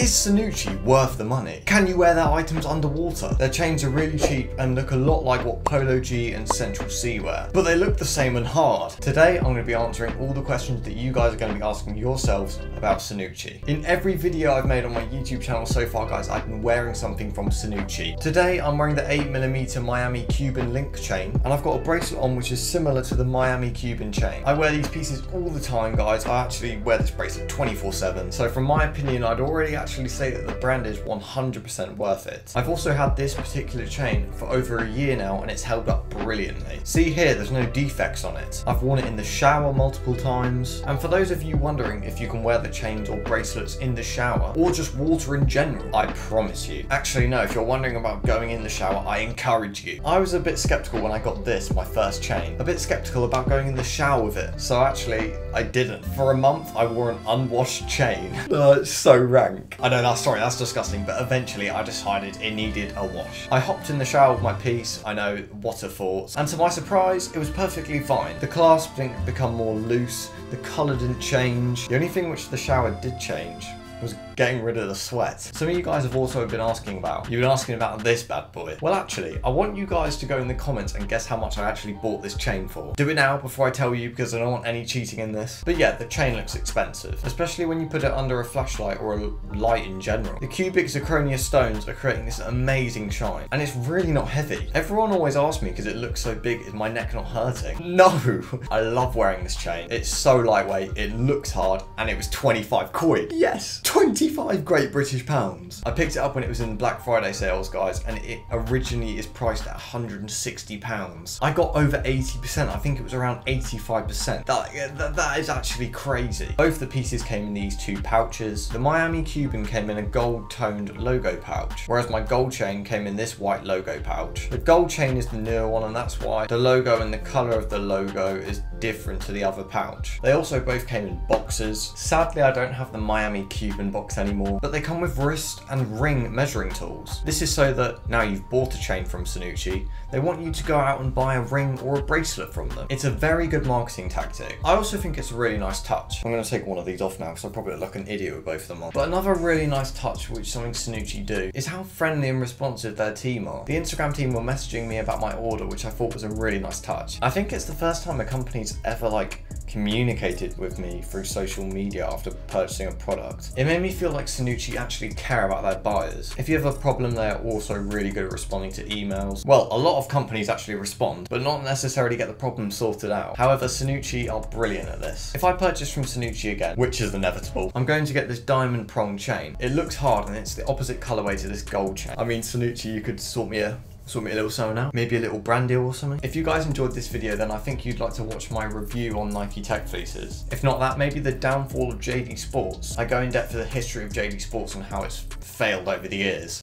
Is Cernucci worth the money? Can you wear their items underwater? Their chains are really cheap and look a lot like what Polo G and Central C wear, but they look the same and hard. Today I'm going to be answering all the questions that you guys are going to be asking yourselves about Cernucci. In every video I've made on my YouTube channel so far, guys, I've been wearing something from Cernucci. Today I'm wearing the 8mm Miami Cuban link chain, and I've got a bracelet on which is similar to the Miami Cuban chain. I wear these pieces all the time, guys. I actually wear this bracelet 24/7, so from my opinion I'd already actually say that the brand is 100% worth it. I've also had this particular chain for over a year now and it's held up brilliantly. See here, there's no defects on it. I've worn it in the shower multiple times, and for those of you wondering if you can wear the chains or bracelets in the shower or just water in general, I promise you. Actually no, if you're wondering about going in the shower, I encourage you. I was a bit skeptical when I got this, my first chain. A bit skeptical about going in the shower with it, so actually I didn't. For a month I wore an unwashed chain. It's so rank. I know that's disgusting, but eventually I decided it needed a wash. I hopped in the shower with my piece, I know, what a thought, and to my surprise, it was perfectly fine. The clasp didn't become more loose, the colour didn't change. The only thing which the shower did change was getting rid of the sweat. Some of you guys have also been asking about, you've been asking about this bad boy. Well actually, I want you guys to go in the comments and guess how much I actually bought this chain for. Do it now before I tell you, because I don't want any cheating in this. But yeah, the chain looks expensive, especially when you put it under a flashlight or a light in general. The cubic zirconia stones are creating this amazing shine, and it's really not heavy. Everyone always asks me because it looks so big, is my neck not hurting? No! I love wearing this chain. It's so lightweight, it looks hard, and it was 25 quid. Yes! 25 Great British pounds. I picked it up when it was in Black Friday sales, guys, and it originally is priced at £160. I got over 80%, I think it was around 85%. That is actually crazy. Both the pieces came in these two pouches. The Miami Cuban came in a gold-toned logo pouch, whereas my gold chain came in this white logo pouch. The gold chain is the newer one, and that's why the logo and the colour of the logo is different to the other pouch. They also both came in boxes. Sadly, I don't have the Miami Cuban box anymore, but they come with wrist and ring measuring tools. This is so that now you've bought a chain from Cernucci, they want you to go out and buy a ring or a bracelet from them. It's a very good marketing tactic. I also think it's a really nice touch. I'm going to take one of these off now because I probably look like an idiot with both of them on. But another really nice touch, which something Cernucci do, is how friendly and responsive their team are. The Instagram team were messaging me about my order, which I thought was a really nice touch. I think it's the first time a company's ever communicated with me through social media after purchasing a product. It made me feel like Cernucci actually care about their buyers. If you have a problem, they are also really good at responding to emails. Well, a lot of companies actually respond, but not necessarily get the problem sorted out. However, Cernucci are brilliant at this. If I purchase from Cernucci again, which is inevitable, I'm going to get this diamond prong chain. It looks hard and it's the opposite colorway to this gold chain. I mean, Cernucci, you could sort me a little something out, maybe a little brand deal or something. If you guys enjoyed this video, then I think you'd like to watch my review on Nike Tech Fleeces. If not that, maybe the downfall of JD Sports. I go in depth to the history of JD Sports and how it's failed over the years.